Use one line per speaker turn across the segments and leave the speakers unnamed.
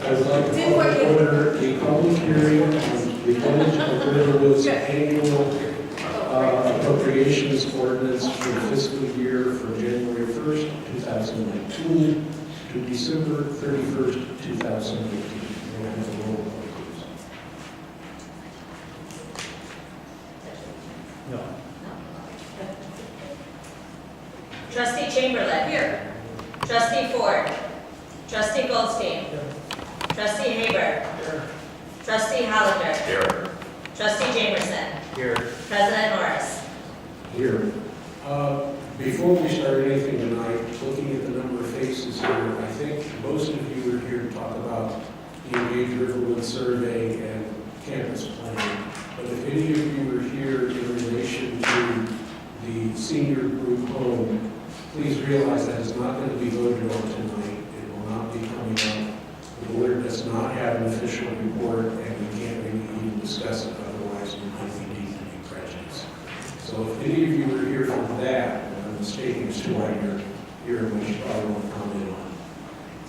I would like to call to order a public hearing on the Village of Riverwood's annual appropriations ordinance for the fiscal year from January 1st, 2019 to December 31st, 2018. May I have a roll call, please? No.
Trustee Chamberlain. Here. Trustee Ford. Trustee Goldstein.
Here.
Trustee Haber.
Here.
Trustee Hollander.
Here.
Trustee Jamerson.
Here.
President Norris.
Here. Before we start anything tonight, looking at the number of faces here, I think most of you are here to talk about the Engage Riverwood survey and campus planning. But if any of you are here in relation to the senior group home, please realize that is not going to be voted on tonight. It will not be coming up. The board does not have an official report, and we can't really even discuss it, otherwise we might be deemed to be prejudiced. So if any of you are here for that, and I'm mistaken as to why you're here, which you probably won't comment on,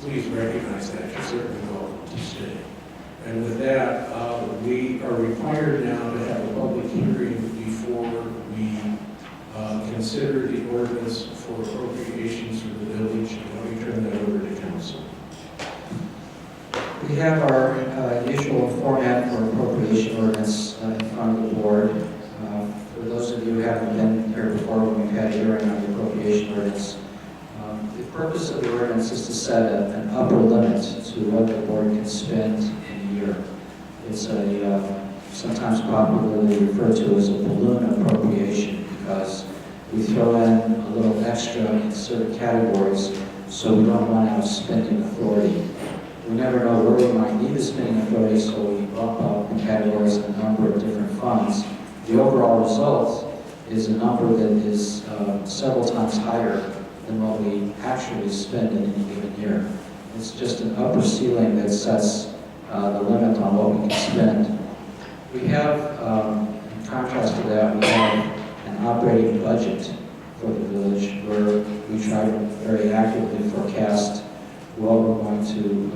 please recognize that. You're certainly welcome to stay. And with that, we are required now to have a public hearing before we consider the ordinance for appropriations for the village. Let me turn that over to council.
We have our usual format for appropriation ordinance in front of the board. For those of you who haven't been here before when we've had a hearing on the appropriation ordinance, the purpose of the ordinance is to set an upper limit to what the board can spend in a year. It's sometimes popularly referred to as a balloon appropriation because we throw in a little extra in certain categories so we don't run out of spending authority. We never know where we might need the spending authority, so we bump up the categories in a number of different funds. The overall result is a number that is several times higher than what we actually spend in any given year. It's just an upper ceiling that sets the limit on what we can spend. We have, in contrast to that, we have an operating budget for the village where we try to very accurately forecast what we're going to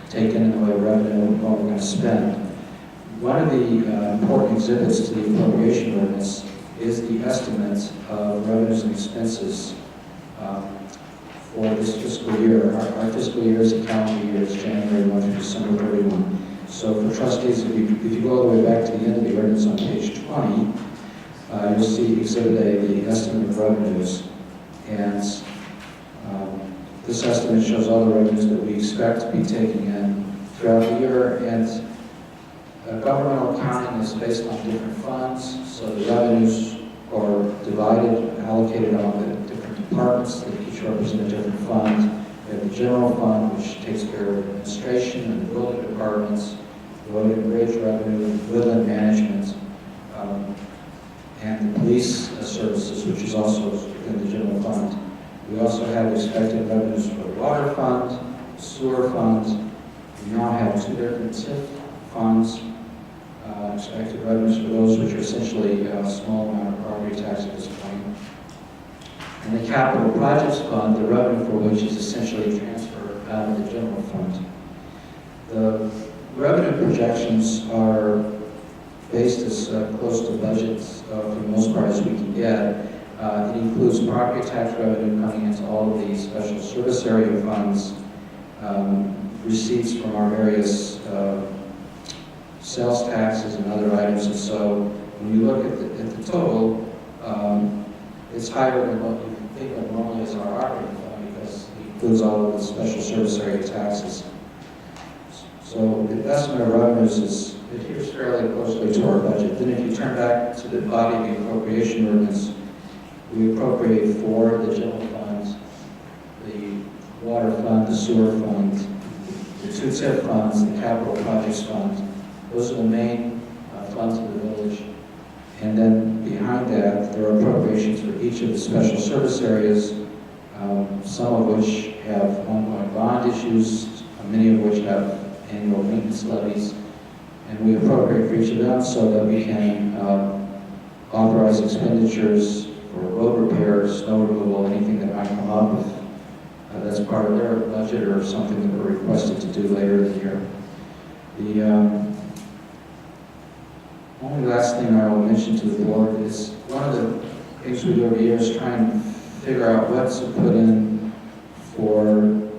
take in the way of revenue and what we're going to spend. One of the important exhibits to the appropriation ordinance is the estimate of revenues and expenses for this fiscal year. Our fiscal year is a calendar year, it's January 1 through December 31. So for trustees, if you go all the way back to the end of the ordinance on page 20, you'll see Exhibit A, the estimate of revenues. And this estimate shows all the revenues that we expect to be taking in throughout the year. And governmental accounting is based on different funds, so the revenues are divided, allocated on the different departments that each represent a different fund. We have the general fund, which takes care of administration and the building departments, the road and bridge revenue, woodland management, and the police services, which is also within the general fund. We also have expected revenues for the water fund, the sewer fund. We now have two different TIF funds, expected revenues for those, which are essentially a small amount of property tax at this point. And the capital projects fund, the revenue for which is essentially transferred out of the general fund. The revenue projections are based as close to budget for the most part as we can get. It includes property tax revenue coming into all of the special service area funds, receipts from our various sales taxes and other items. And so when you look at the total, it's higher than what you think of normally as our operating fund because it includes all of the special service area taxes. So the estimate of revenues adheres fairly closely to our budget. Then if you turn back to the body of the appropriation ordinance, we appropriate for the general fund, the water fund, the sewer fund, the two TIF funds, the capital projects fund. Those are the main funds of the village. And then behind that, there are appropriations for each of the special service areas, some of which have ongoing bond issues, many of which have annual maintenance levies. And we appropriate for each of them so that we can authorize expenditures for road repairs, snow removal, anything that might come up if that's part of their budget or something that we're requested to do later in the year. The only last thing I will mention to the board is one of the things we do every year is try and figure out what to put in for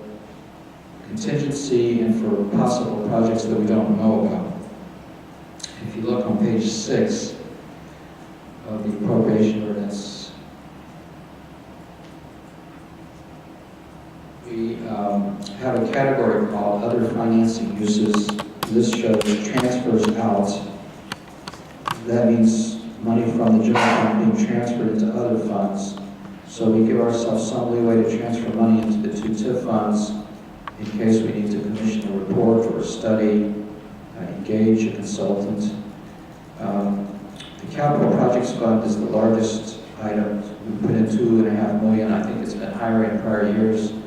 contingency and for possible projects that we don't know about. If you look on page 6 of the appropriation ordinance, we have a category called other financing uses. This shows transfers out. That means money from the general fund being transferred into other funds. So we give ourselves some leeway to transfer money into the 2 TIF funds in case we need to commission a report or a study, engage a consultant. The capital projects fund is the largest item. We put in $2.5 million. I think it's been higher in prior years. In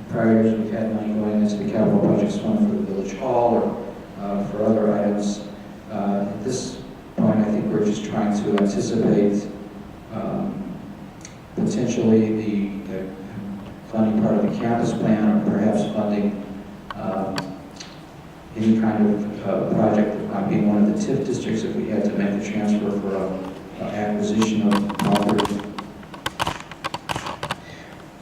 prior years, we've had money going into the capital projects fund for the village hall or for other items. At this point, I think we're just trying to anticipate potentially the funding part of the campus plan, or perhaps funding any kind of project that might be in one of the TIF districts if we had to make a transfer for acquisition of property.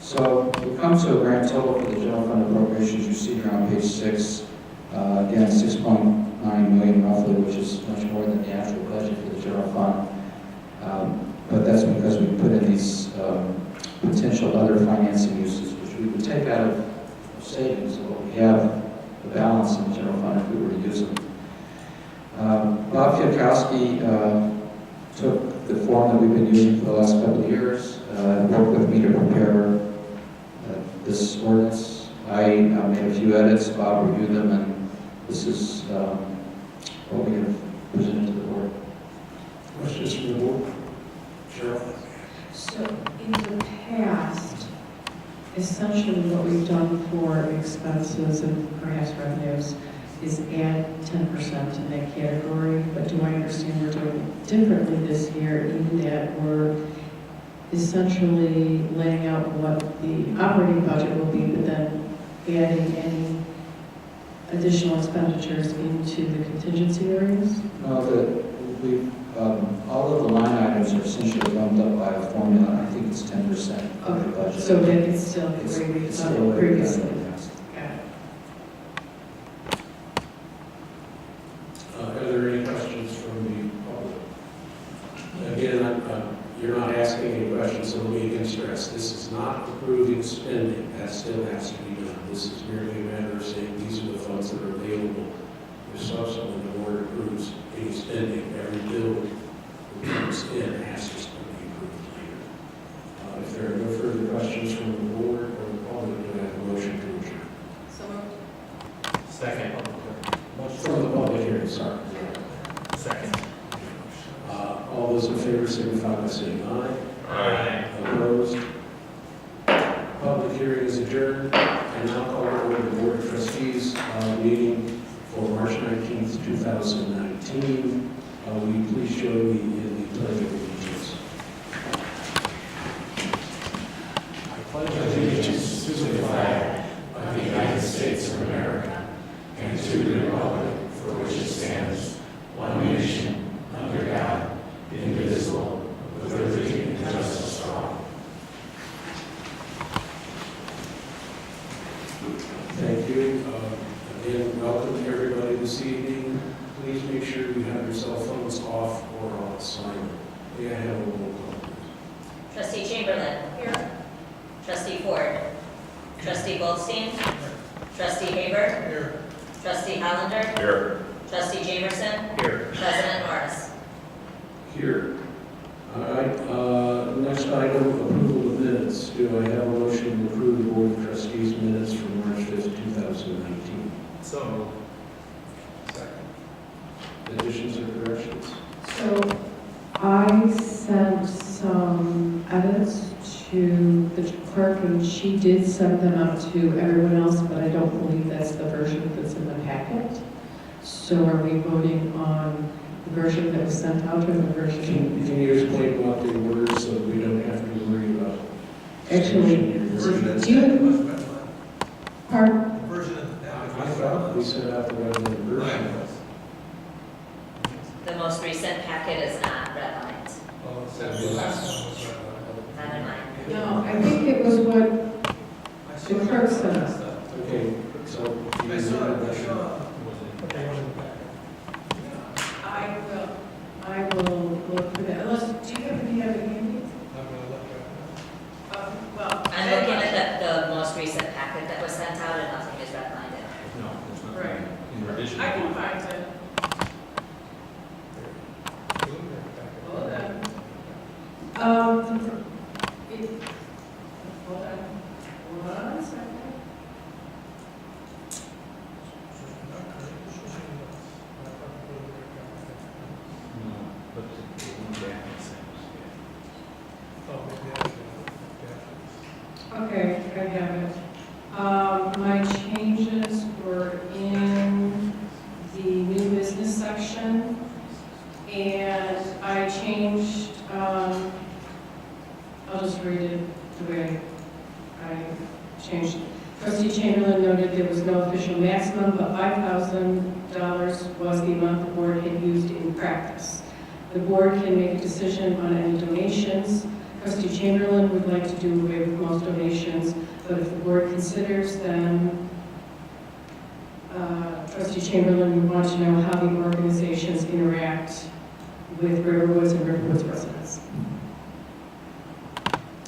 So we come to a grand total for the general fund appropriations you see here on page 6. Again, $6.9 million roughly, which is much more than the actual budget for the general fund. But that's because we put in these potential other financing uses, which we would take out of savings of what we have, the balance in the general fund if we were to use them. Bob Kwiatkowski took the form that we've been using for the last couple of years, worked with me to prepare this ordinance. I made a few edits, Bob reviewed them, and this is what we have presented to the board.
Questions from the board? Cheryl?
So in the past, essentially what we've done for expenses and perhaps revenues is add 10% to that category, but do I understand we're doing it differently this year in that we're essentially laying out what the operating budget will be, but then adding any additional expenditures into the contingency areas?
No, all of the line items are essentially bumped up by a formula. I think it's 10% of the budget.
So that it's still the
It's-
way we've
it's
done
still
it
what we've done
previously?
in the past.
Got it.
Are there any questions from the public? Again, you're not asking any questions, so let me again stress, this is not approving spending. That still has to be done. This is merely a matter of saying these are the funds that are available. If subsequently the board approves any spending, every bill that comes in has to be approved later. If there are no further questions from the board or the public, do I have a motion to adjourn?
So moved.
Second.
From the public hearing, sorry.
Second.
All those in favor signify by saying aye.
Aye.
Opposed? Public hearing is adjourned. I now call to order the Board of Trustees meeting for March 19th, 2019. Will you please join me in the pledge of allegiance?
I pledge allegiance to the flag of the United States of America and to the republic for which it stands, one nation, under God, indivisible, with liberty and justice for all.
Thank you. Again, welcome to everybody this evening. Please make sure you have your cell phones off or on silent. May I have a roll call, please?
Trustee Chamberlain. Here. Trustee Ford. Trustee Goldstein. Trustee Haber.
Here.
Trustee Hollander.
Here.
Trustee Jamerson.
Here.
President Norris.
Here. All right, next item, approval of minutes. Do I have a motion to approve the Board of Trustees minutes from March 5th, 2019?
So moved. Second.
Additions or corrections?
So I sent some edits to the clerk, and she did send them out to everyone else, but I don't believe that's the version that's in the packet. So are we voting on the version that was sent out or the version?
Can you explain what they were so that we don't have to worry about?
Actually, do you, pardon?
I thought we sent out the redlined version.
The most recent packet is not redlined,
Well, it said the last one was redlined.
not in mine.
No, I think it was what the clerk sent us.
Okay, so.
I saw it, I saw it. Okay, it wasn't back.
I will look for that, unless, do you have it handy?
I'm gonna look at
Well.
I'm looking at the most recent packet that was sent out and nothing is redlined in it.
No, there's nothing
Right.
in addition.
I can find it.
it. Look at it.
Hold on. Hold on. 1 second.
No, but it won't be the same.
Oh, maybe I did.
Okay, I have it. My changes were in the new business section, and I changed, I'll just read it the way I changed it. Trustee Chamberlain noted there was no official maximum, but $5,000 was the amount the board had used in practice. The board can make a decision on any donations. Trustee Chamberlain would like to do away with most donations, but if the board considers them, Trustee Chamberlain would want to know how the organizations interact with Riverwoods and Riverwoods residents.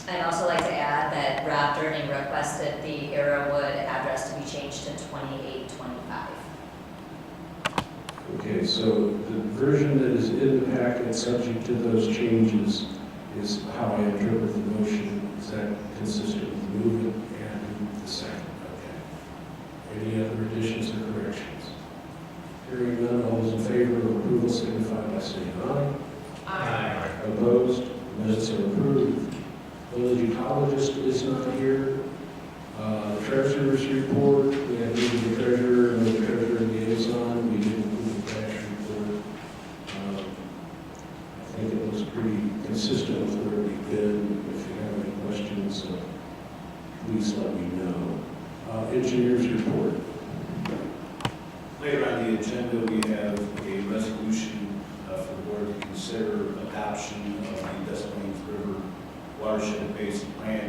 I'd also like to add that Rob Durning requested the Arrowwood address to be changed to 2825.
Okay, so the version that is in the packet, subject to those changes, is how I interpret the motion. Is that consistent with the movement and the second? Okay. Any other additions or corrections? Hearing none, all those in favor of approval signify by saying aye. Opposed? Minutes are approved. Village ecologist is not here. Treasurer's report, we have neither the treasurer nor the treasurer liaison. We didn't include the cash report. I think it was pretty consistent with where we've been. If you have any questions, please let me know. Engineer's report.
Later on the agenda, we have a resolution for the board to consider adoption of the Des Plaines River watershed-based plan.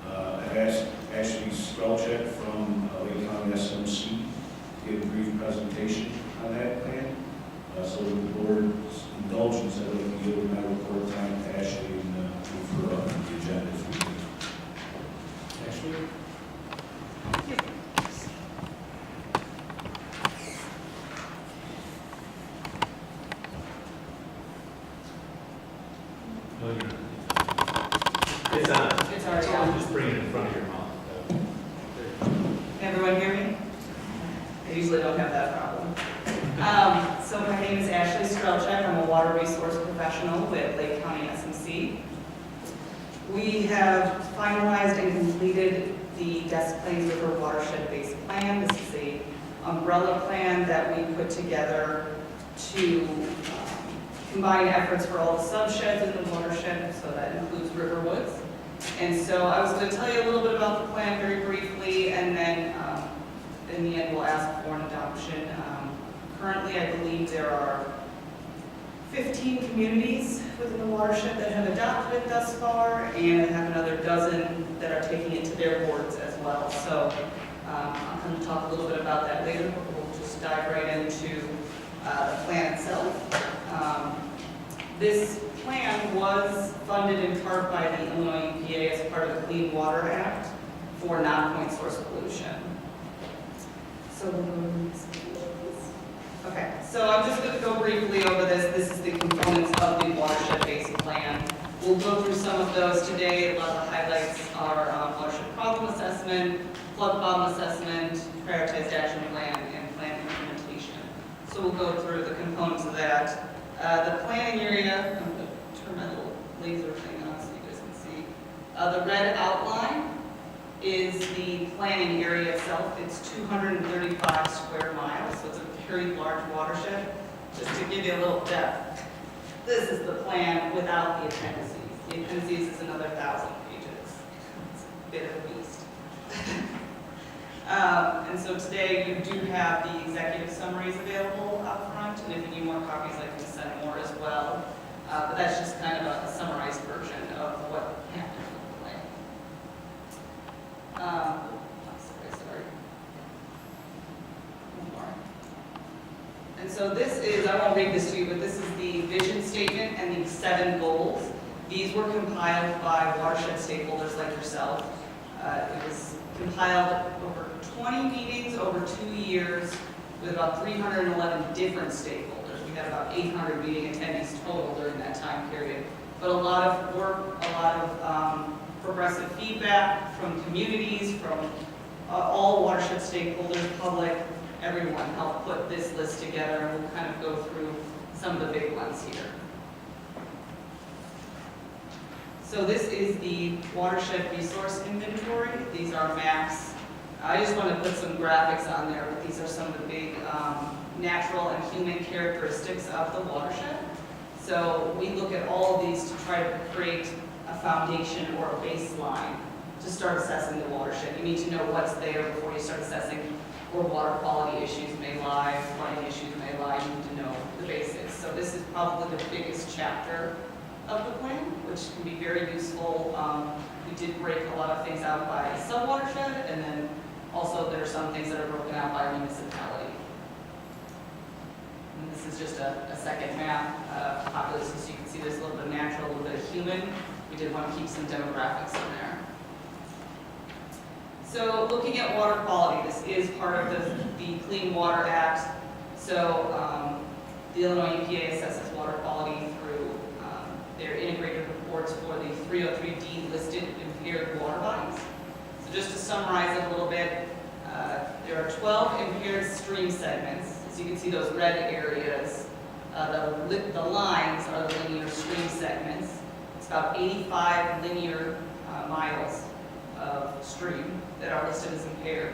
I've asked Ashley Strelchek from Lake County SMC to give a brief presentation on that plan. So with the board's indulgence, I would yield my report time to Ashley and move her up on the agenda as we do.
Ashley?
No, you're not. It's on.
It's already on.
Just bring it in front of your mouth.
Can everyone hear me? I usually don't have that problem. So my name is Ashley Strelchek. I'm a water resource professional with Lake County SMC. We have finalized and completed the Des Plaines River watershed-based plan. This is a umbrella plan that we put together to combine efforts for all the subsheds in the watershed, so that includes Riverwoods. And so I was going to tell you a little bit about the plan very briefly, and then in the end we'll ask for an adoption. Currently, I believe there are 15 communities within the watershed that have adopted it thus far, and I have another dozen that are taking it to their boards as well. So I'm going to talk a little bit about that later, but we'll just dive right into the plan itself. This plan was funded in part by the Illinois EPA as part of the Clean Water Act for non-point source pollution. So we'll go to the next page, please. Okay, so I'm just going to go briefly over this. This is the components of the watershed-based plan. We'll go through some of those today. A lot of the highlights are watershed problem assessment, flood problem assessment, prioritized action plan, and plan implementation. So we'll go through the components of that. The planning area, I'm going to turn my little laser thing on so you guys can see. The red outline is the planning area itself. It's 235 square miles, so it's a very large watershed. Just to give you a little depth, this is the plan without the appendices. The appendices is another 1,000 pages. It's a bit of a beast. And so today you do have the executive summaries available out front, and if you need more copies, I can send more as well. But that's just kind of a summarized version of what happened with the plan. Sorry. One more. And so this is, I won't read this to you, but this is the vision statement and the 7 goals. These were compiled by watershed stakeholders like yourself. It was compiled over 20 meetings over 2 years with about 311 different stakeholders. We had about 800 meeting attendees total during that time period. But a lot of work, a lot of progressive feedback from communities, from all watershed stakeholders, public, everyone helped put this list together, and we'll kind of go through some of the big ones here. So this is the watershed resource inventory. These are maps. I just want to put some graphics on there, but these are some of the big natural and human characteristics of the watershed. So we look at all of these to try to create a foundation or a baseline to start assessing the watershed. You need to know what's there before you start assessing where water quality issues may lie, flooding issues may lie. You need to know the basics. So this is probably the biggest chapter of the plan, which can be very useful. We did break a lot of things out by sub-watershed, and then also there are some things that are broken out by municipality. And this is just a second map, population, so you can see there's a little bit of natural, a little bit of human. We did want to keep some demographics in there. So looking at water quality, this is part of the Clean Water Act. So the Illinois EPA assesses water quality through their integrated reports for the 303D listed impaired water bodies. So just to summarize it a little bit, there are 12 impaired stream segments. As you can see, those red areas, the lines are the linear stream segments. It's about 85 linear miles of stream that are listed as impaired.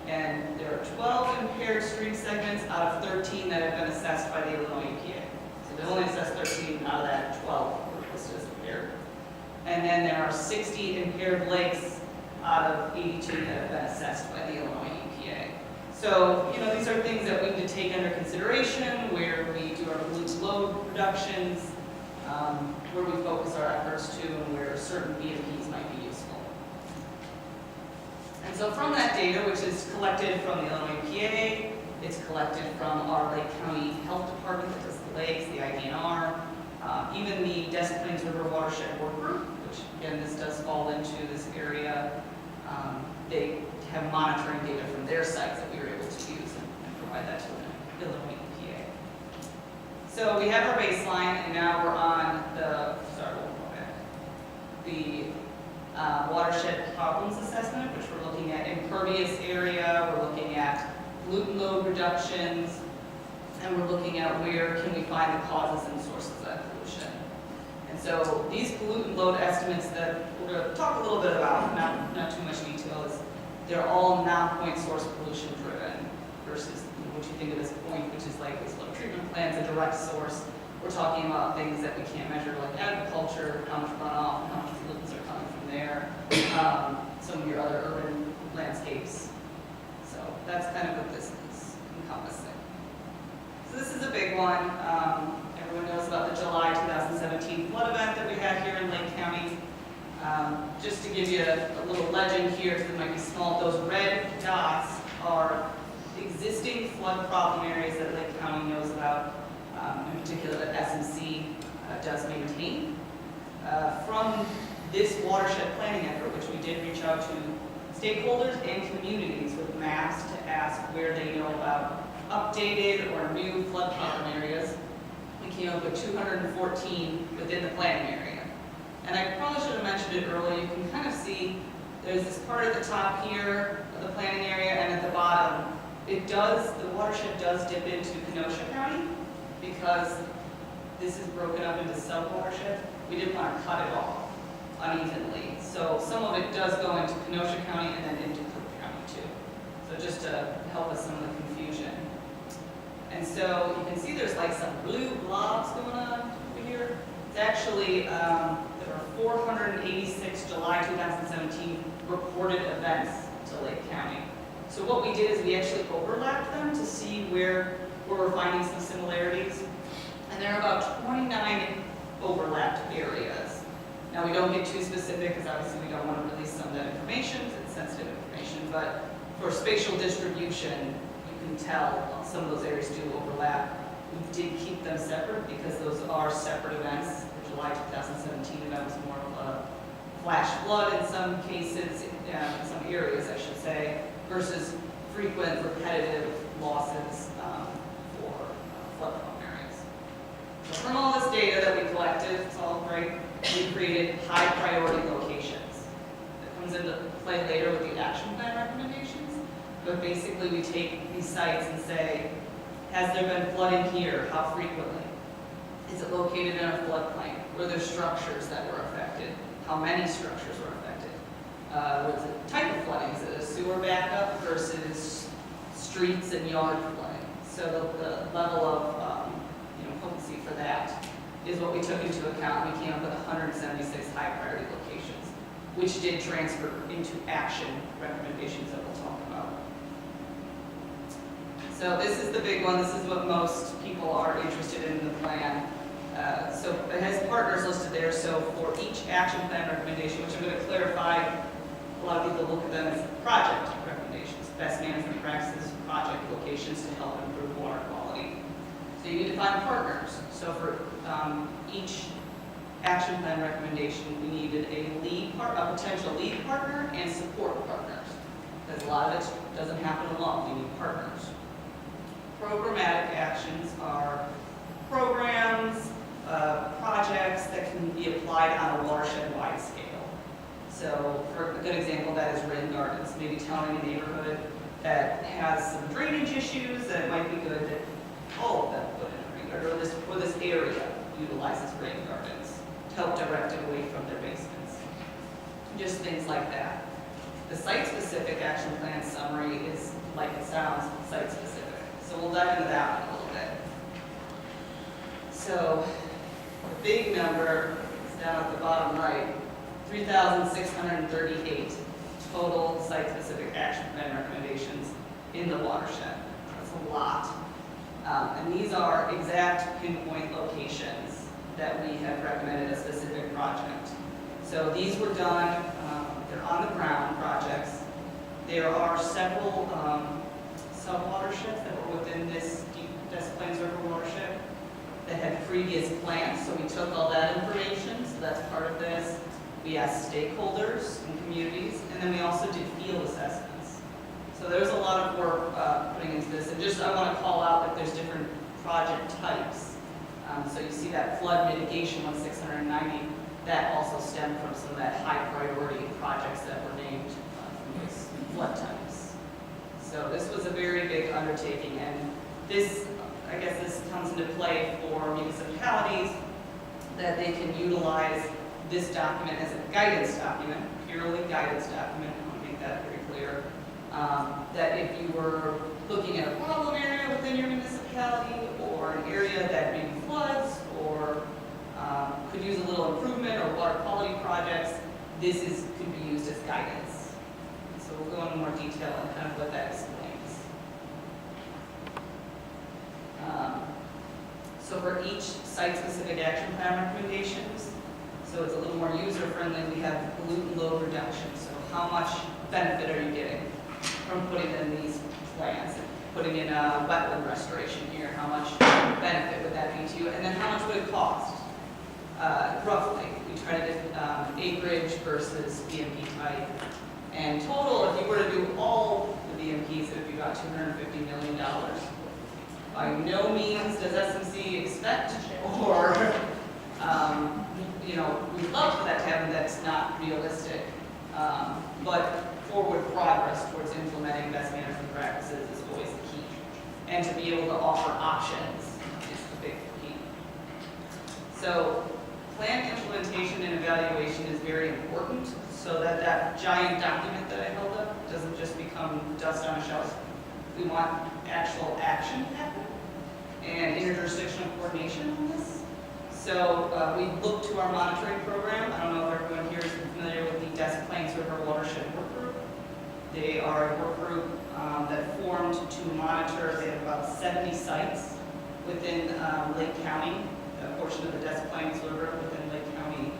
And there are 12 impaired stream segments out of 13 that have been assessed by the Illinois EPA. So they only assessed 13 out of that 12 were listed as impaired. And then there are 60 impaired lakes out of 82 that have been assessed by the Illinois EPA. So, you know, these are things that we need to take under consideration where we do our pollutant load reductions, where we focus our efforts to, and where certain BMPs might be useful. And so from that data, which is collected from the Illinois EPA, it's collected from our Lake County Health Department that does the lakes, the IDNR, even the Des Plaines River Watershed Work Group, which again, this does fall into this area. They have monitoring data from their sites that we were able to use and provide that to the Illinois EPA. So we have our baseline, and now we're on the, watershed problems assessment, which we're looking at impervious area, we're looking at pollutant load reductions, and we're looking at where can we find the causes and sources of that pollution. And so these pollutant load estimates that we're going to talk a little bit about, not too much detail, is they're all non-point source pollution driven versus what you think of as point, which is like wastewater treatment plants, a direct source. We're talking about things that we can't measure, like agriculture, how much runoff, how much pollutants are coming from there, some of your other urban landscapes. So that's kind of what this is encompassing. So this is a big one. Everyone knows about the July 2017 flood event that we had here in Lake County. Just to give you a little legend here, because it might be small, those red dots are existing flood problem areas that Lake County knows about, in particular that SMC does maintain. From this watershed planning effort, which we did reach out to stakeholders and communities with maps to ask where they know about updated or new flood problem areas, we came up with 214 within the planning area. And I probably should have mentioned it earlier. You can kind of see there's this part at the top here of the planning area, and at the bottom, the watershed does dip into Kenosha County because this is broken up into sub-watershed. We didn't want to cut it off unevenly. So some of it does go into Kenosha County and then into Cook County too. So just to help us some of the confusion. And so you can see there's like some blue blobs going on over here. It's actually, there are 486 July 2017 reported events to Lake County. So what we did is we actually overlapped them to see where we're finding some similarities. And there are about 29 overlapped areas. Now, we don't get too specific because obviously we don't want to release some of that information, it's sensitive information, but for spatial distribution, you can tell some of those areas do overlap. We did keep them separate because those are separate events. The July 2017 event was more of a flash flood in some cases, in some areas, I should say, versus frequent repetitive losses for flood-prone areas. So from all this data that we collected, it's all great, we created high priority locations. That comes into play later with the action plan recommendations, but basically we take these sites and say, has there been flooding here? How frequently? Is it located in a floodplain? Were there structures that were affected? How many structures were affected? Was it type of flooding? Is it a sewer backup versus streets and yard flooding? So the level of potency for that is what we took into account. We came up with 176 high priority locations, which did transfer into action recommendations that we'll talk about. So this is the big one. This is what most people are interested in the plan. So it has partners listed there. So for each action plan recommendation, which I'm going to clarify, a lot of people look at them as project recommendations, best management practices, project locations to help improve water quality. So you need to find partners. So for each action plan recommendation, we needed a potential lead partner and support partners. Because a lot of it doesn't happen alone. You need partners. Programmatic actions are programs, projects that can be applied on a watershed-wide scale. So for a good example of that is rain gardens, maybe telling a neighborhood that has some drainage issues that it might be good that all of them put in a rain garden, or this area utilizes rain gardens to help direct it away from their basements. Just things like that. The site-specific action plan summary is, like it sounds, site-specific. So we'll dive into that one a little bit. So the big number is down at the bottom right, 3,638 total site-specific action plan recommendations in the watershed. That's a lot. And these are exact pinpoint locations that we have recommended a specific project. So these were done, they're on the ground projects. There are several sub-watersheds that were within this Des Plaines River watershed that had previous plans, so we took all that information, so that's part of this. We asked stakeholders and communities, and then we also did field assessments. So there's a lot of work putting into this, and just I want to call out that there's different project types. So you see that flood mitigation 690, that also stemmed from some of that high priority projects that were named from those flood types. So this was a very big undertaking, and this, I guess this comes into play for municipalities, that they can utilize this document as a guidance document, purely guidance document. I want to make that very clear. That if you were looking at a problem area within your municipality, or an area that maybe floods, or could use a little improvement, or water quality projects, this could be used as guidance. So we'll go into more detail on kind of what that explains. So for each site-specific action plan recommendations, so it's a little more user-friendly, we have pollutant load reduction. So how much benefit are you getting from putting in these plans? Putting in a wetland restoration here, how much benefit would that be to you? And then how much would it cost? Roughly, we try to do acreage versus BMP type. And total, if you were to do all the BMPs, it would be about $250 million. By no means does SMC expect, or we'd love for that to happen. That's not realistic. But forward progress towards implementing best management practices is always the key. And to be able to offer options is the big key. So plan implementation and evaluation is very important, so that that giant document that I held up doesn't just become dust on a shelf. We want actual action to happen and interjurisdictional coordination on this. So we look to our monitoring program. I don't know if everyone here is familiar with the Des Plaines River Watershed Work Group. They are a work group that formed to monitor, they have about 70 sites within Lake County, a portion of the Des Plaines River within Lake County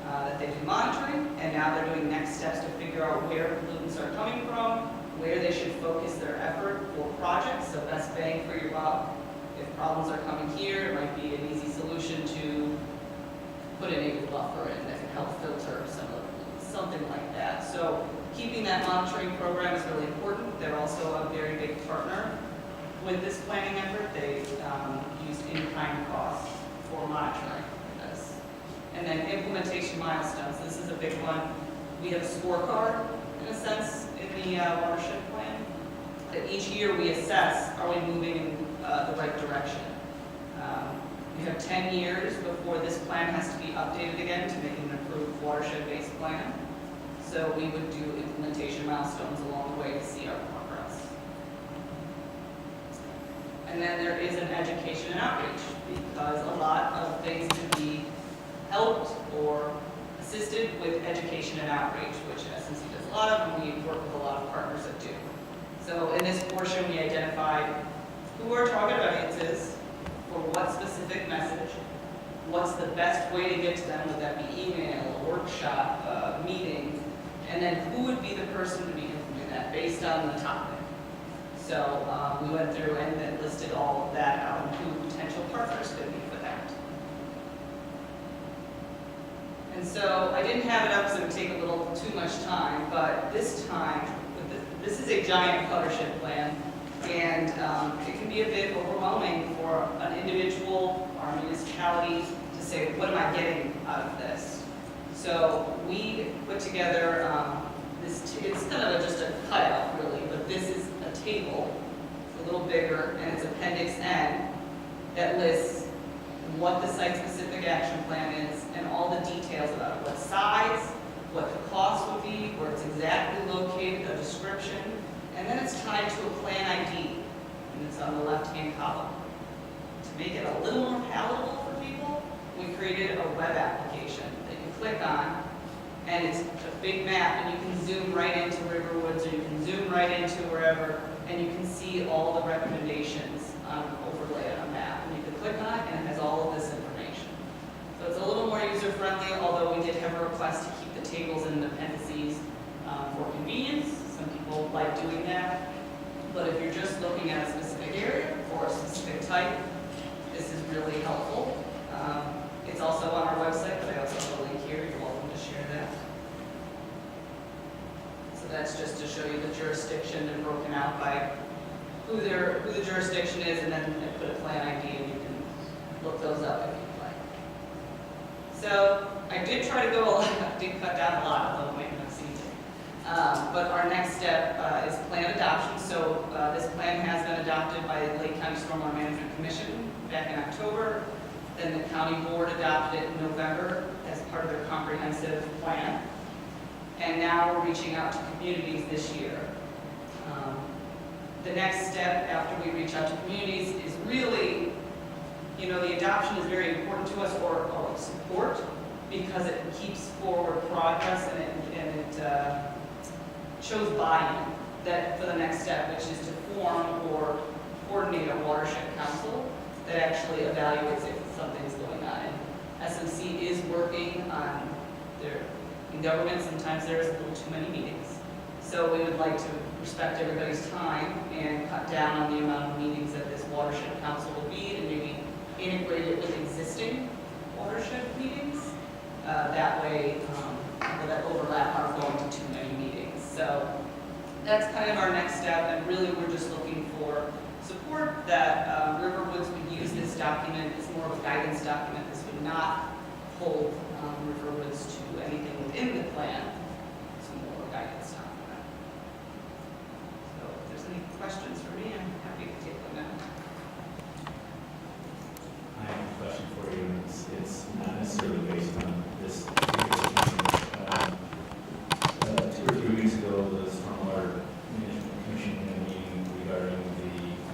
that they've been monitoring, and now they're doing next steps to figure out where pollutants are coming from, where they should focus their effort for projects, so best bang for your buck. If problems are coming here, it might be an easy solution to put a naval buffer in that can help filter some of the pollutants, something like that. So keeping that monitoring program is really important. They're also a very big partner with this planning effort. They used in-kind costs for monitoring this. And then implementation milestones. This is a big one. We have a scorecard, in a sense, in the watershed plan. That each year we assess, are we moving in the right direction? We have 10 years before this plan has to be updated again to make it an approved watershed-based plan. So we would do implementation milestones along the way to see our progress. And then there is an education and outreach, because a lot of things can be helped or assisted with education and outreach, which SNC does a lot of, and we work with a lot of partners that do. So in this portion, we identified who our target audience is, for what specific message, what's the best way to get to them, would that be email, a workshop, meeting, and then who would be the person to be implementing that based on the topic. So we went through and then listed all of that out and who potential partners could be for that. And so I didn't have it up so it would take a little too much time, but this time, this is a giant watershed plan, and it can be a bit overwhelming for an individual or a municipality to say, what am I getting out of this? So we put together it's kind of just a cutout really, but this is a table, it's a little bigger, and it's Appendix N that lists what the site-specific action plan is and all the details about it, what size, what the cost would be, where it's exactly located, a description, and then it's tied to a plan ID, and it's on the left-hand column. To make it a little more palatable for people, we created a web application that you click on, and it's a big map, and you can zoom right into Riverwoods, or you can zoom right into wherever, and you can see all the recommendations overlaid on a map. And you can click on it, and it has all of this information. So it's a little more user-friendly, although we did have a request to keep the tables and the appendices for convenience. Some people like doing that. But if you're just looking at a specific area or a specific type, this is really helpful. It's also on our website, but I also have a link here. You're welcome to share that. So that's just to show you the jurisdiction and broken out by who the jurisdiction is, and then I put a plan ID, and you can look those up if you'd like. So I did try to go a lot, I did cut down a lot, although it might not seem to. But our next step is plan adoption. So this plan has been adopted by the Lake County Stormwater Management Commission back in October. Then the county board adopted it in November as part of their comprehensive plan. And now we're reaching out to communities this year. The next step after we reach out to communities is really, the adoption is very important to us, or support, because it keeps forward progress and it shows buy-in that for the next step, which is to form or coordinate a watershed council that actually evaluates if something's going on. And SMC is working on in government, sometimes there's a little too many meetings. So we would like to respect everybody's time and cut down on the amount of meetings that this watershed council will be, and maybe integrate it with existing watershed meetings. That way, people that overlap aren't going to too many meetings. So that's kind of our next step, and really we're just looking for support that Riverwoods would use this document as more of a guidance document. This would not hold Riverwoods to anything within the plan. It's more of a guidance document. So if there's any questions for me, I'm happy to take them now.
I have a question for you. It's not necessarily based on this. 2 or 3 weeks ago, the Stormwater Management Commission had a meeting regarding the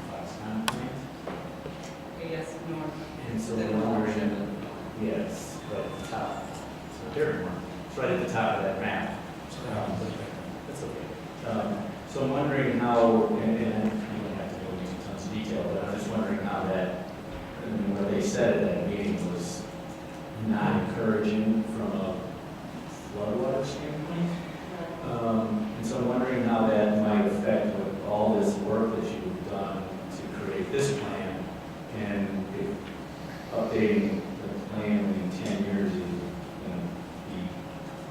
Foxconn plant.
Okay, yes, Norm.
And so
Then
we're wondering,
watershed.
yes, right at the top. So there we are. It's right at the top of that map. That's okay. So I'm wondering how, and you don't have to go into tons of detail, but I'm just wondering how that, I mean, what they said at that meeting was not encouraging from a floodwater standpoint. And so I'm wondering how that might affect with all this work that you've done to create this plan, and if updating the plan in 10 years is, be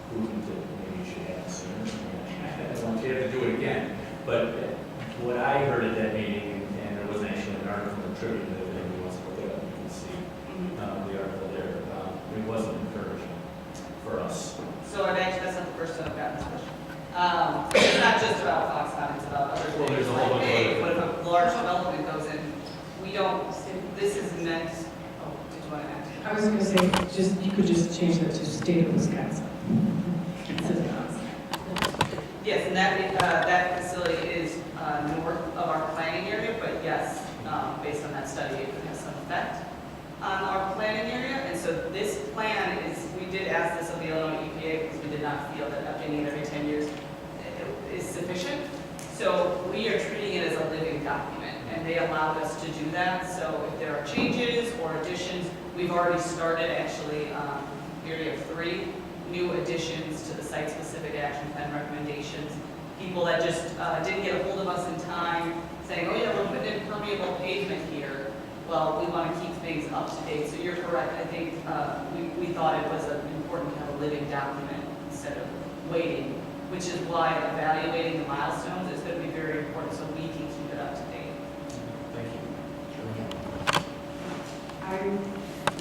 proven that maybe you should have it sooner. I don't want you to have to do it again. But what I heard at that meeting, and there was actually an article in the Tribune that if anyone wants to look it up, you can see the article there. It wasn't encouraging for us.
So that's not the first time I've gotten this question. It's not just about Foxconn, it's about other
Well,
things.
there's a whole bunch of
Hey,
other
what if a large development goes in? We don't, this is meant, oh, did you want to add?
I was gonna say, you could just change that to state of Wisconsin.
Yes, and that facility is north of our planning area, but yes, based on that study, it could have some effect on our planning area. And so this plan is, we did ask this of the Illinois EPA because we did not feel that updating it every 10 years is sufficient. So we are treating it as a living document, and they allowed us to do that. So if there are changes or additions, we've already started actually, we already have 3 new additions to the site-specific action plan recommendations. People that just didn't get a hold of us in time, saying, oh yeah, we're putting in permeable pavement here. Well, we want to keep things up to date. So you're correct. I think we thought it was important to have a living document instead of waiting, which is why evaluating the milestones is going to be very important so we can keep it up to date.
Thank you.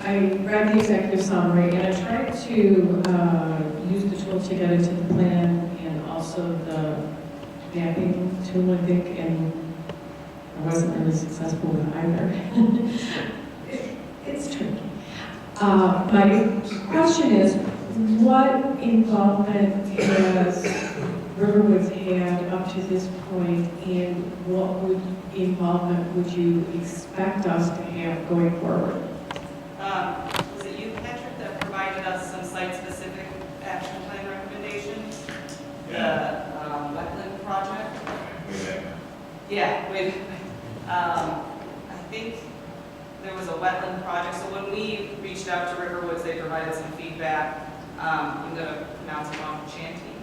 I read the executive summary and I tried to use the tool to get into the plan and also the mapping tool, I think, and I wasn't really successful with either. It's tricky. My question is, what involvement has Riverwoods had up to this point, and what involvement would you expect us to have going forward?
Was it you, Patrick, that provided us some site-specific action plan recommendations? The wetland project? Yeah, I think there was a wetland project. So when we reached out to Riverwoods, they provided some feedback. I'm going to pronounce it wrong, Chanty?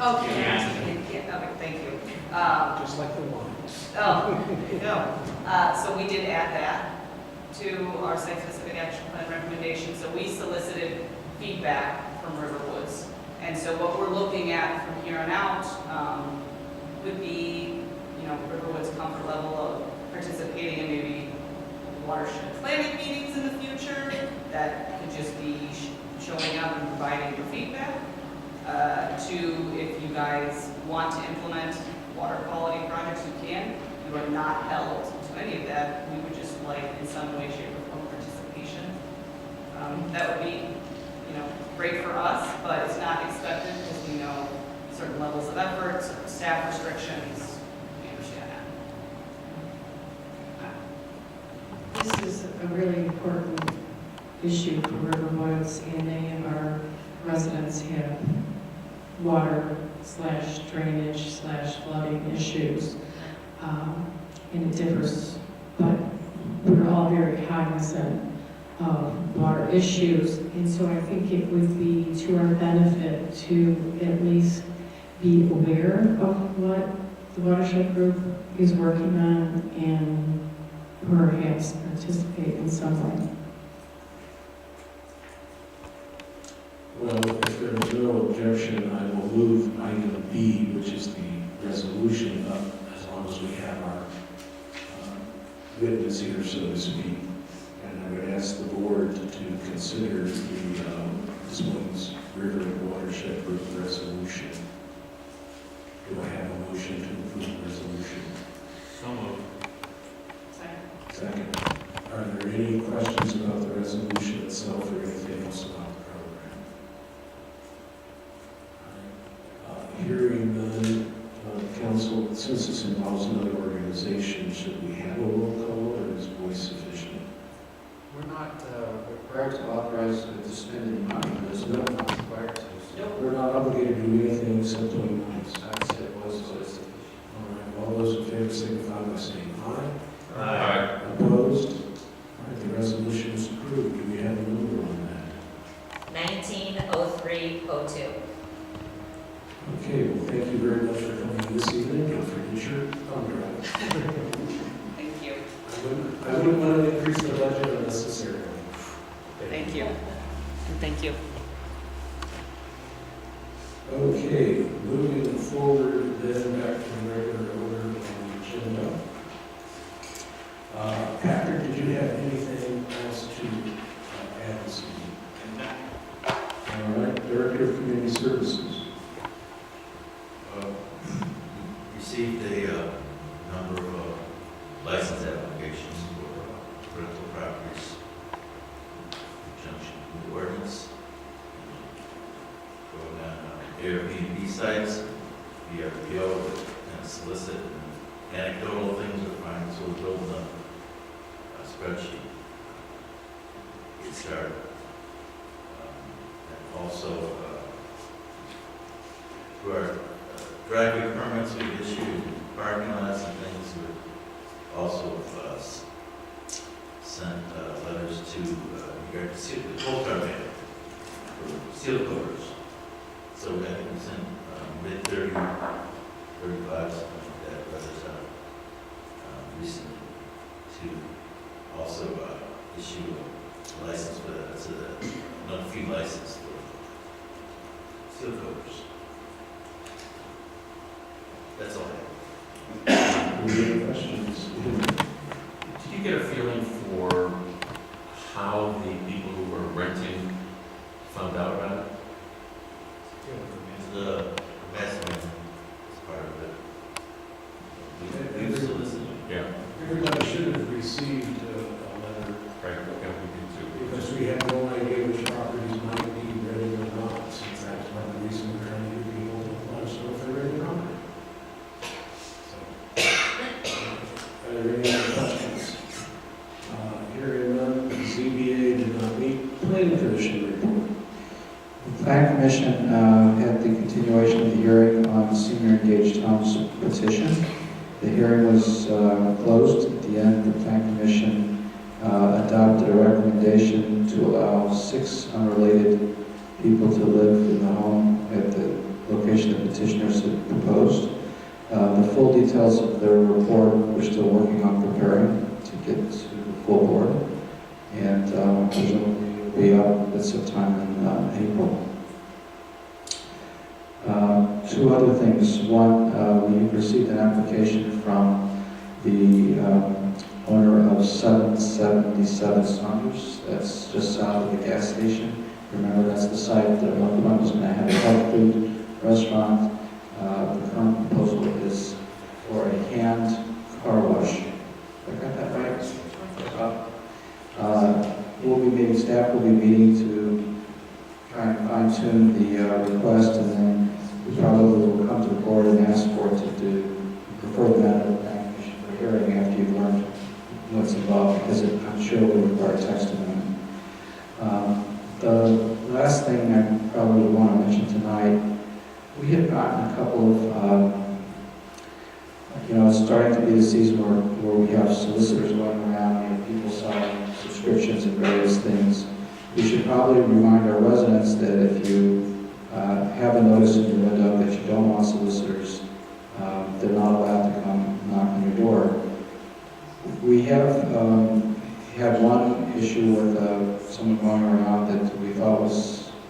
Oh, Chanty. Okay, thank you.
Just like the one.
Oh, there you go. So we did add that to our site-specific action plan recommendation. So we solicited feedback from Riverwoods. And so what we're looking at from here on out would be, Riverwoods' comfort level of participating in maybe watershed planning meetings in the future. That could just be showing up and providing your feedback. To, if you guys want to implement water quality projects, you can. You are not held to any of that. We would just like, in some way, shape, or form, participation. That would be, great for us, but it's not expected because we know certain levels of effort, certain staff restrictions. We understand that.
This is a really important issue for Riverwoods, and many of our residents have water/drainage/flooding issues. And it differs, but we're all very cognizant of water issues. And so I think it would be to our benefit to at least be aware of what the watershed group is working on and perhaps participate in some way.
Well, if there is no objection, I will move item B, which is the resolution up, as long as we have our witness here, so to speak. And I would ask the board to consider the Des Moines River Watershed Group resolution. Do I have a motion to approve the resolution?
So moved.
Second.
Second. Are there any questions about the resolution itself or anything else about the program? Hearing none, council, since this involves another organization, should we have a roll call or is voice sufficient?
We're not required to authorize to spend any money, there's no not required to. So
We're not obligated to do anything except doing minds.
I would say it was sufficient.
Opposed? All right, the resolution is approved. Do we have a number on that?
190302.
Okay, well, thank you very much for coming this evening and for your thunder.
Thank you.
I wouldn't want to increase the budget unnecessarily.
Thank you. Thank you.
Okay, moving forward then back to the regular order on the agenda. Patrick, did you have anything else to add this evening? All right, Director of Community Services.
Received a number of license applications for rental properties in conjunction with the ordinance. Going on Airbnb sites, VRBO, and solicit and anecdotal things are fine, so we're building a spreadsheet. Get started. And also, through our driveway permits, we've issued parking lots and things. We've also sent letters to regard to the coal tar ban for seal covers. So I think we sent mid-30, 35, something like that, letters out recently to also issue a license for that. It's a no-fee license for seal covers. That's all I have.
Any questions?
Did you get a feeling for how the people who were renting found out about it?
The mastermind is part of it. We've solicited.
Yeah.
Everybody should have received a letter
Right, yeah, we did too.
because we have no idea which properties might be ready or not, since that's one of the reasons we're trying to get people to let us know if they're ready or not. So, are there any other questions? Hearing none, the ZBA did not meet. Planning Commission report.
The Plan Commission had the continuation of the hearing on the Senior Engaged Homes petition. The hearing was closed. At the end, the Plan Commission adopted a recommendation to allow 6 unrelated people to live in the home at the location the petitioners had proposed. The full details of their report we're still working on preparing to get to the full board, and presumably it will be up at some time in April. 2 other things. One, we received an application from the owner of 777 Saunders. That's just south of the gas station. Remember, that's the site that one was going to have a health food restaurant. The current proposal is for a hand car wash. I got that right? Staff will be meeting to try and fine-tune the request, and then we probably will come to the board and ask for it to refer the matter to the planning commission for hearing after you've learned what's involved, because I'm sure will require text amendment. The last thing I probably want to mention tonight, we have gotten a couple of, it's starting to be the season where we have solicitors going around, we have people selling subscriptions and various things. We should probably remind our residents that if you have a notice in your window that you don't want solicitors, they're not allowed to come knock on your door. We have had one issue with someone going around that we thought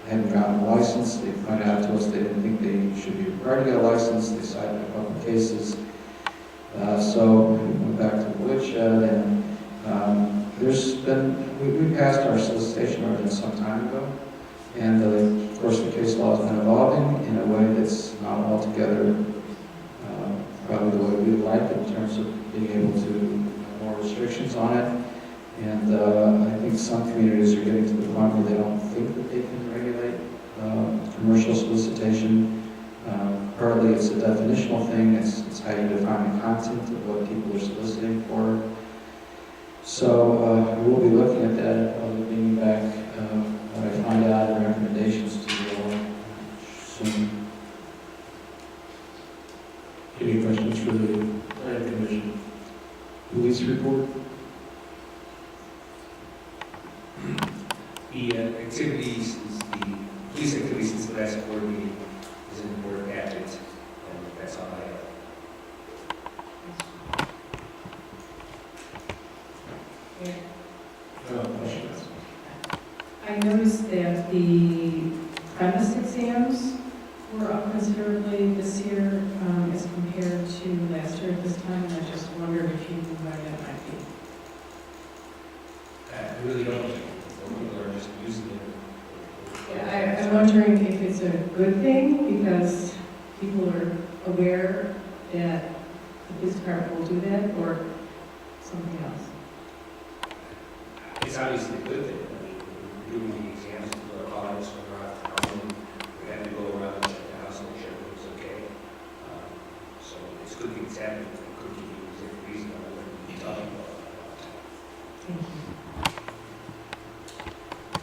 hadn't gotten a license. They pointed out to us they didn't think they should be required to get a license. They cited a couple of cases. So we went back to the woodshed, and we passed our solicitation ordinance some time ago, and of course the case law has been evolving in a way that's not altogether probably the way we would like in terms of being able to have more restrictions on it. And I think some communities are getting to the point where they don't think that they can regulate commercial solicitation. Partly it's a definitional thing, it's how you define the content of what people are soliciting for. So we'll be looking at that, probably being back when I find out the recommendations to you all soon.
Any questions for the Planning Commission? Police report?
The activities, the police activities since the last board meeting is in the board packet, and that's all I have.
Questions? I noticed that the premise exams were up considerably this year as compared to last year at this time, and I just wondered if you knew why that might be.
I really don't think people are just using it.
I'm wondering if it's a good thing because people are aware that the police department will do that, or something else.
It's obviously a good thing. I mean, we're doing the exams, people are calling us when they're out of town. We had to go around and check the house and make sure everything's okay. So it's a good thing it's happening. If it could be a different reason, I wouldn't be talking about it.
Thank you.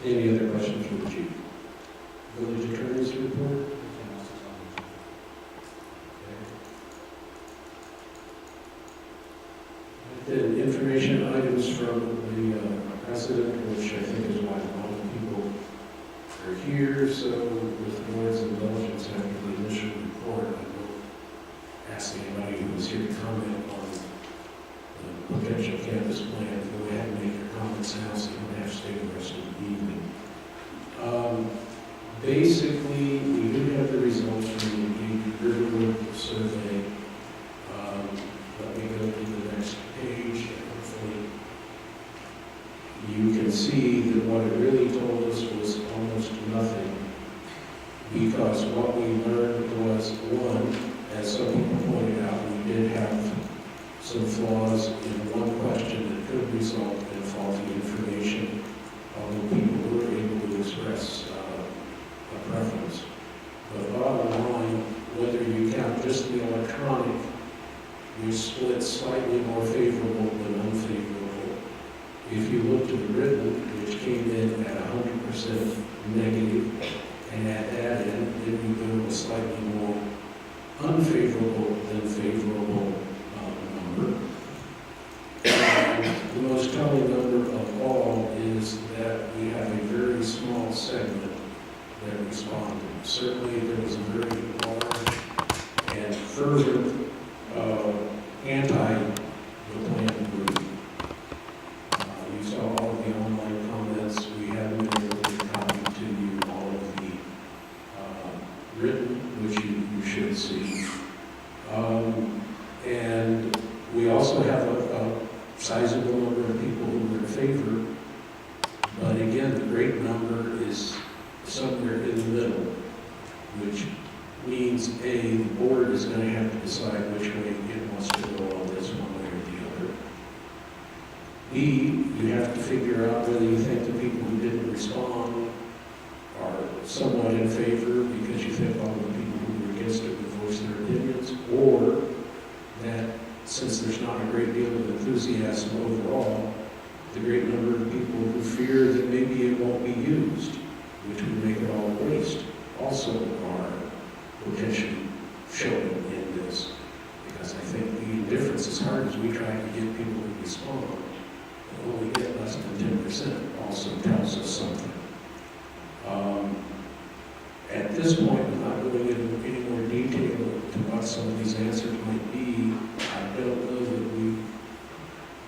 Any other questions for the chief? Village attorney's report? Then information items from the president, which I think is why a lot of people are here. So with the board's indulgence after the initial report, I will ask anybody who is here to comment on the potential campus plan. Go ahead and make your comments now, so you don't have to stay the rest of the evening. Basically, we do have the results from the Riverwood survey. Let me go to the next page, and hopefully you can see that what it really told us was almost nothing, because what we learned was, one, as some people pointed out, we did have some flaws in one question that could result in faulty information, although people were able to express a preference. But bottom line, whether you count just the electronic, we split slightly more favorable than unfavorable. If you look to the written, which came in at 100% negative, and add that in, then you go to a slightly more unfavorable than favorable number. And the most telling number of all is that we have a very small segment that responded. Certainly there was a very large and fervent anti-the-plan group. You saw all of the online comments. We haven't been able to copy to you all of the written, which you should see. And we also have a sizable number of people who are in favor, but again, the great number is somewhere in the middle, which means A, the board is going to have to decide which way it wants to go on this, one way or the other. B, you have to figure out whether you think the people who didn't respond are somewhat in favor because you think all the people who were against it would voice their opinions, or that since there's not a great deal of enthusiasm overall, the great number of people who fear that maybe it won't be used, which would make it all a waste, also are potentially showing in this. Because I think the indifference, as hard as we try to get people to respond, and only get less than 10% also tells us something. At this point, I'm not going into any more detail to what some of these answers might be. I don't know that we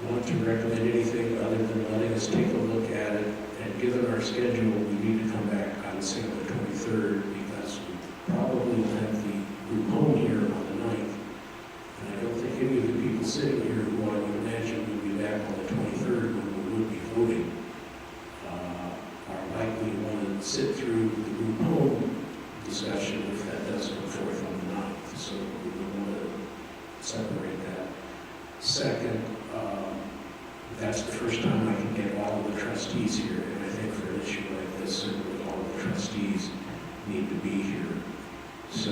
want to recommend anything other than letting us take a look at it. And given our schedule, we need to come back, I would say, on the 23rd, because we probably will have the group home here on the 9th. And I don't think any of the people sitting here who I would imagine would be back on the 23rd when we would be voting are likely to want to sit through the group home discussion if that does come forth on the 9th. So we would want to separate that. Second, that's the first time I can get all of the trustees here, and I think for an issue like this, certainly all of the trustees need to be here. So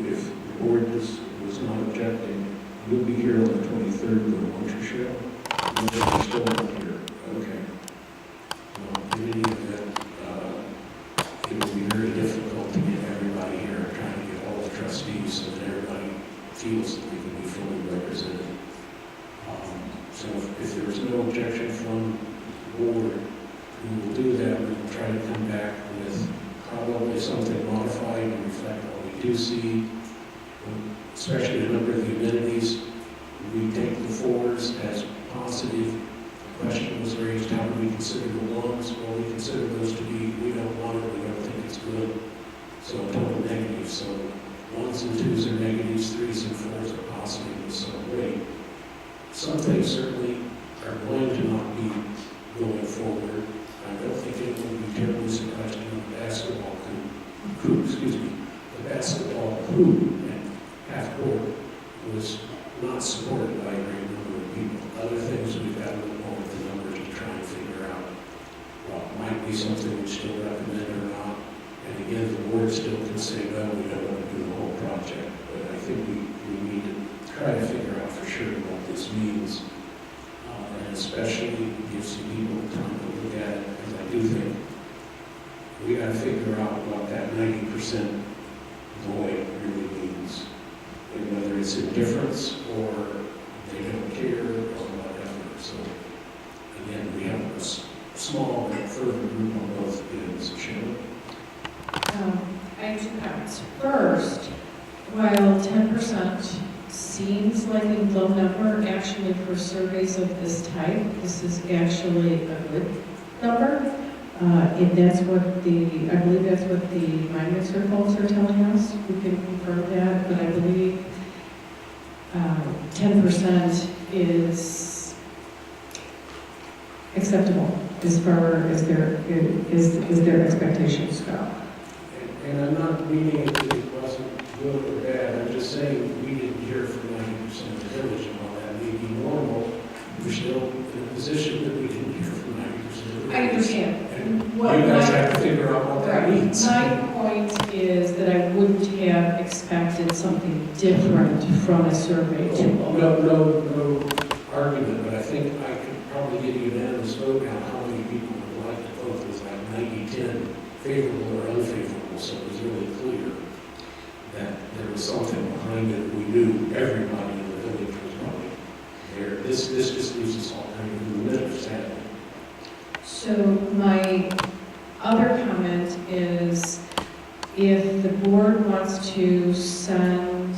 if the board was not objecting, you'll be here on the 23rd, but won't you, Cheryl? You're still not here. Okay. Well, in any event, it will be very difficult to get everybody here. I'm trying to get all the trustees so that everybody feels that they can be fully represented. So if there is no objection from the board, we will do that. do see, especially a number of the amenities, we take the 4s as positive. The question was raised, how do we consider the 1s? Well, we consider those to be, we don't want it, we don't think it's good. So a total negative. So 1s and 2s are negatives, 3s and 4s are positive in some way. Some things certainly are going to not be going forward. I don't think it would be terribly surprised when the basketball the basketball hoop and half court was not supported by a great number of people. Other things we've got to look more at the numbers to try and figure out what might be something we still recommend or not. And again, the board still can say, no, we don't want to do the whole project. But I think we need to try to figure out for sure what this means. And especially give some people time to look at it, because I do think we got to figure out what that 90% void really means. And whether it's indifference or they don't care or whatever. So again, we have a small but further group on both ends. Sharon?
I have 2 comments. First, while 10% seems like a low number, actually for surveys of this type, this is actually a good number. And that's what I believe that's what the Mind Mixer folks are telling us. We can confirm that, but I believe 10% is acceptable as far as their expectations go.
And I'm not meaning it wasn't good or bad. I'm just saying we didn't hear from 90% of the village, and while that may be normal, we're still in a position that we didn't hear from 90% of the village.
I understand.
And you
What
guys
my-
have to figure out what that means.
My point is that I wouldn't have expected something different from a survey tool.
No argument, but I think I could probably get a unanimous vote on how many people would like to vote. It was like 90-10, favorable or unfavorable, so it was really clear that there was something behind it. We knew everybody in the village was probably there. This just leaves us all kind of in the middle, sadly.
So my other comment is if the board wants to send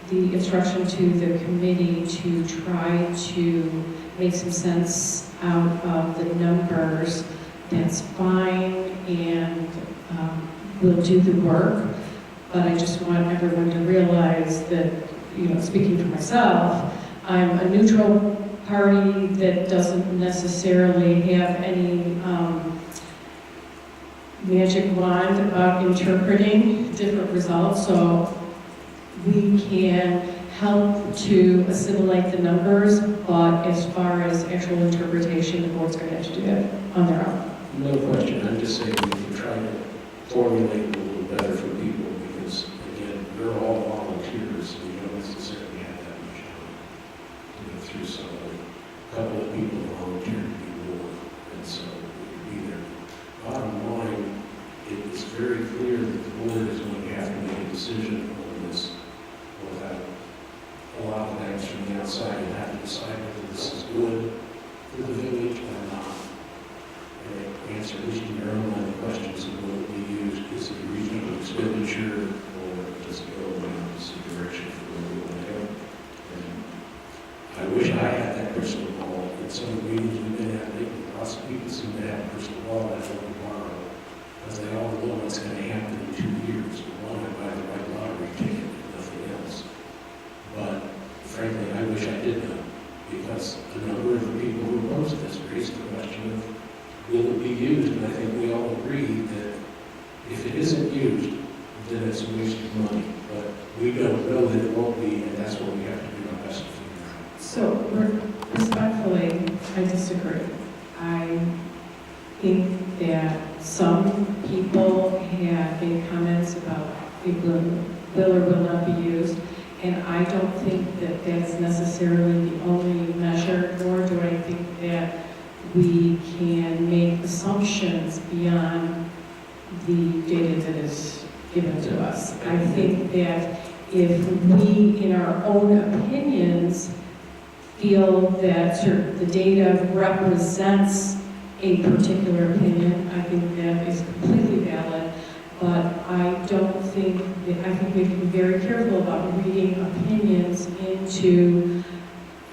the instruction to the committee to try to make some sense out of the numbers, that's fine, and we'll do the work. But I just want everyone to realize that, speaking for myself, I'm a neutral party that doesn't necessarily have any magic wand about interpreting different results, so we can help to assimilate the numbers, but as far as actual interpretation, the board's going to have to do that on their own.
No question. I'm just saying we can try to formulate it a little better for people because, again, we're all volunteers, so we don't necessarily have that much time to go through some of it. A couple of people volunteered to be more, and so we could be there. Bottom line, it is very clear that the board is going to have to make a decision on this without a lot of guys from the outside and have to decide whether this is good for the village or not. And answer at least in your own line of questions of will it be used, is it a reasonable expenditure, or does it go in the opposite direction for where we want to go? And I wish I had that crystal ball. In some of the meetings we've been at lately, lots of people seem to have a crystal ball that they can borrow, because they all know what's going to happen in 2 years. One, I buy the right lottery ticket, and nothing else. But frankly, I wish I did know, because a number of the people who opposed this raised the question of will it be used, and I think we all agree that if it isn't used, then it's a waste of money. But we don't know that it won't be, and that's what we have to do our best to figure out.
So respectfully, I disagree. I think that some people have made comments about it will or will not be used, and I don't think that that's necessarily the only measure, nor do I think that we can make assumptions beyond the data that is given to us. I think that if we, in our own opinions, feel that the data represents a particular opinion, I think that is completely valid. but I don't think, I think we can be very careful about reading opinions into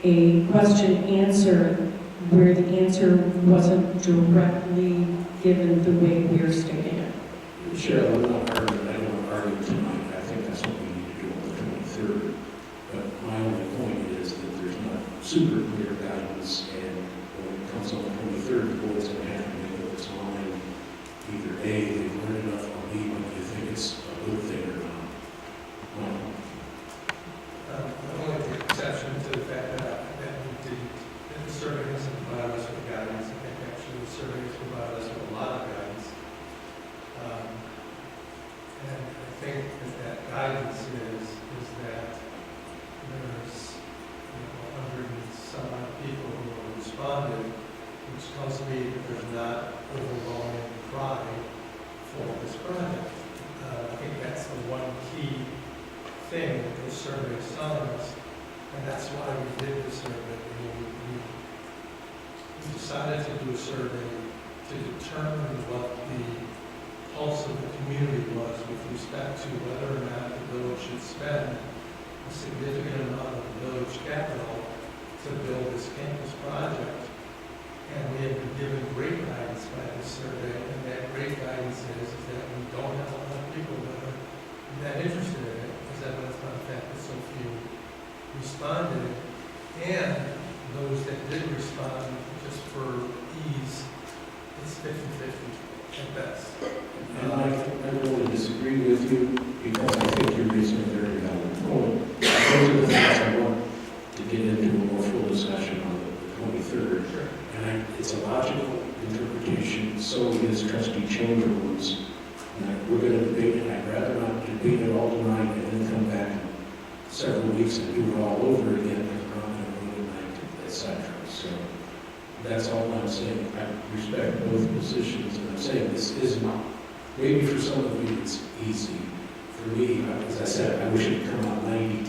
a question answer where the answer wasn't directly given the way we're stating it.
Cheryl, I'm not arguing, I don't want to argue tonight, I think that's what we need to do on the 23rd. But my only point is that there's not super clear guidance, and when it comes on the 23rd, the board's going to have to make up its mind. Either A, they've learned enough, or B, whether you think it's a good thing or not. Well,
I only take exception to the fact that we didn't, that the survey doesn't provide us with guidance. I think actually the survey has provided us with a lot of guidance. And I think that guidance is that there's, 100 and some odd people who have responded, which tells me that there's not overwhelming cry for this project. I think that's the one key thing that this survey is telling us, and that's why we did the survey. We decided to do a survey to determine what the pulse of the community was with respect to whether or not the village should spend a significant amount of the village capital to build this campus project. And we have been given great guidance by this survey, and that great guidance is that we don't have a lot of people that are that interested in it, as evidenced by the fact that so few responded. And those that did respond, just for ease, it's 50-50 at best.
and I don't want to disagree with you, because I think you're raising a very valid point. Those are the things I want to get into a more full discussion on the 23rd. And it's a logical interpretation, so is trustee Chamberlain's. We're going to debate it. I'd rather not debate it all tonight and then come back in several weeks and do it all over again because we're not going to vote tonight, etc. So that's all I'm saying. I respect both positions, and I'm saying this isn't, maybe for some of you it's easy. For me, as I said, I wish it would come out 90